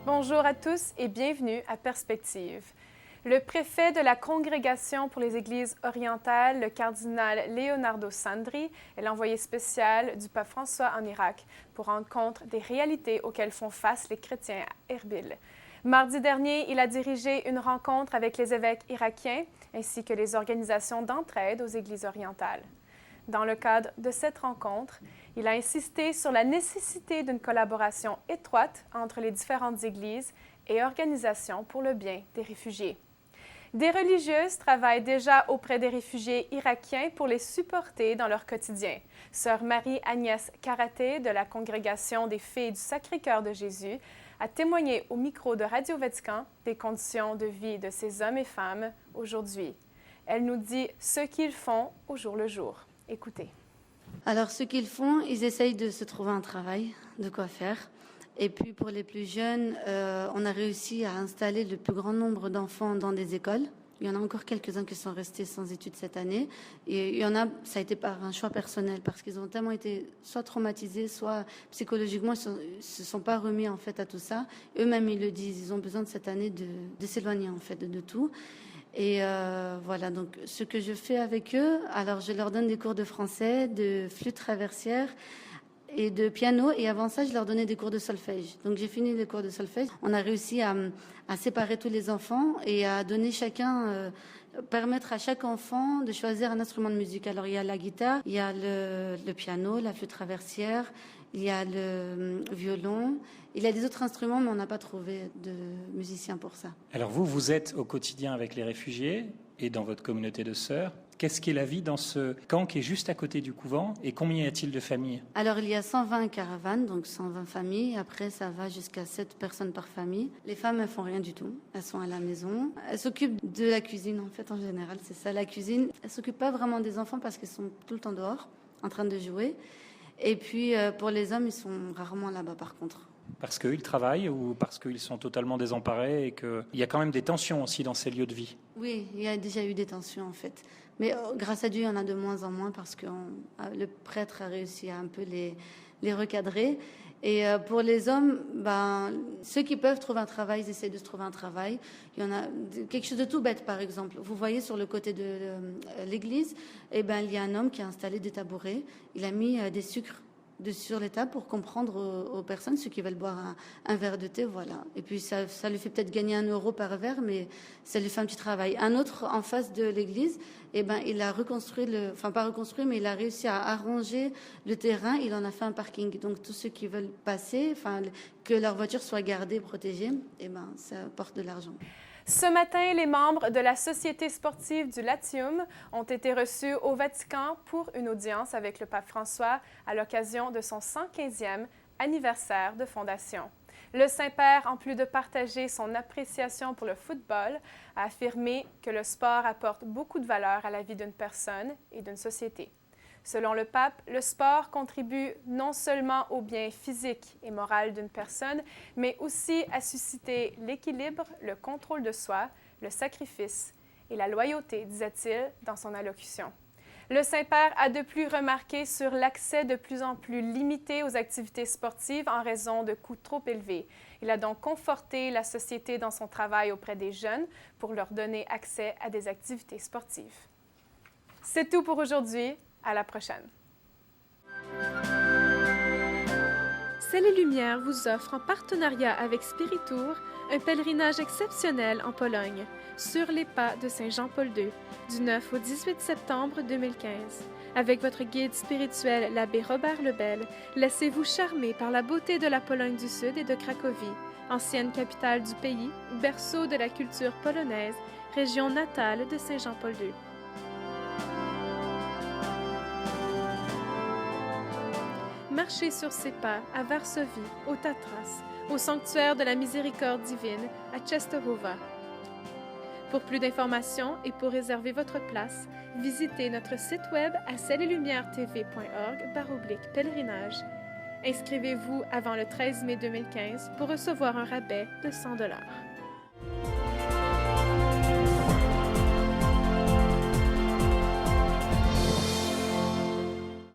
Bonjour à tous et bienvenue à Perspective. Le préfet de la Congrégation pour les Églises orientales, le cardinal Leonardo Sandri, est l'envoyé spécial du pape François en Irak pour rendre compte des réalités auxquelles font face les chrétiens à Erbil. Mardi dernier, il a dirigé une rencontre avec les évêques irakiens ainsi que les organisations d'entraide aux Églises orientales. Dans le cadre de cette rencontre, il a insisté sur la nécessité d'une collaboration étroite entre les différentes églises et organisations pour le bien des réfugiés. Des religieuses travaillent déjà auprès des réfugiés irakiens pour les supporter dans leur quotidien. Sœur Marie-Agnès Karaté de la Congrégation des Filles du Sacré-Cœur de Jésus a témoigné au micro de Radio Vatican des conditions de vie de ces hommes et femmes aujourd'hui. Elle nous dit ce qu'ils font au jour le jour. Écoutez. Alors, ce qu'ils font, ils essayent de se trouver un travail, de quoi faire. Et puis, pour les plus jeunes, on a réussi à installer le plus grand nombre d'enfants dans des écoles. Il y en a encore quelques-uns qui sont restés sans études cette année. Et il y en a, ça a été par un choix personnel, parce qu'ils ont tellement été soit traumatisés, soit psychologiquement, ils se sont pas remis en fait à tout ça. Eux-mêmes, ils le disent, ils ont besoin de cette année de s'éloigner en fait de tout. Et voilà, donc ce que je fais avec eux, alors je leur donne des cours de français, de flûte traversière et de piano. Et avant ça, je leur donnais des cours de solfège. Donc j'ai fini les cours de solfège. On a réussi à séparer tous les enfants et à donner permettre à chaque enfant de choisir un instrument de musique. Alors il y a la guitare, il y a le piano, la flûte traversière, il y a le violon. Il y a des autres instruments, mais on n'a pas trouvé de musiciens pour ça. Alors vous êtes au quotidien avec les réfugiés et dans votre communauté de sœurs. Qu'est-ce qu'est la vie dans ce camp qui est juste à côté du couvent et combien y a-t-il de familles? Alors il y a 120 caravanes, donc 120 familles. Après, ça va jusqu'à 7 personnes par famille. Les femmes, elles font rien du tout. Elles sont à la maison. Elles s'occupent de la cuisine, en fait, en général. C'est ça, la cuisine. Elles s'occupent pas vraiment des enfants parce qu'ils sont tout le temps dehors, en train de jouer. Et puis, pour les hommes, ils sont rarement là-bas, par contre. Parce qu'ils travaillent ou parce qu'ils sont totalement désemparés et qu'il y a quand même des tensions aussi dans ces lieux de vie? Oui, il y a déjà eu des tensions en fait. Mais grâce à Dieu, il y en a de moins en moins parce que le prêtre a réussi à un peu les recadrer. Et pour les hommes, ceux qui peuvent trouver un travail, ils essaient de se trouver un travail. Il y en a quelque chose de tout bête, par exemple. Vous voyez sur le côté de l'église, il y a un homme qui a installé des tabourets. Il a mis des sucres sur les tables pour comprendre aux personnes, ceux qui veulent boire un verre de thé, voilà. Et puis ça lui fait peut-être gagner 1 euro par verre, mais ça lui fait un petit travail. Un autre en face de l'église, il a reconstruit pas reconstruit, mais il a réussi à arranger le terrain. Il en a fait un parking. Donc tous ceux qui veulent passer, que leur voiture soit gardée, protégée, ça apporte de l'argent. Ce matin, les membres de la Société sportive du Latium ont été reçus au Vatican pour une audience avec le pape François à l'occasion de son 115e anniversaire de fondation. Le Saint-Père, en plus de partager son appréciation pour le football, a affirmé que le sport apporte beaucoup de valeur à la vie d'une personne et d'une société. Selon le pape, le sport contribue non seulement au bien physique et moral d'une personne, mais aussi à susciter l'équilibre, le contrôle de soi, le sacrifice et la loyauté, disait-il dans son allocution. Le Saint-Père a de plus remarqué sur l'accès de plus en plus limité aux activités sportives en raison de coûts trop élevés. Il a donc conforté la société dans son travail auprès des jeunes pour leur donner accès à des activités sportives. C'est tout pour aujourd'hui. À la prochaine. Ciel et Lumière vous offre en partenariat avec Spiritour un pèlerinage exceptionnel en Pologne, sur les pas de Saint Jean-Paul II, du 9 au 18 septembre 2015. Avec votre guide spirituel, l'abbé Robert Lebel, laissez-vous charmer par la beauté de la Pologne du Sud et de Cracovie, ancienne capitale du pays, berceau de la culture polonaise, région natale de Saint Jean-Paul II. Marchez sur ses pas à Varsovie, au Tatras, au sanctuaire de la miséricorde divine à Czestochowa. Pour plus d'informations et pour réserver votre place, visitez notre site web à ciel-et-lumière-tv.org/pèlerinage. Inscrivez-vous avant le 13 mai 2015 pour recevoir un rabais de $100.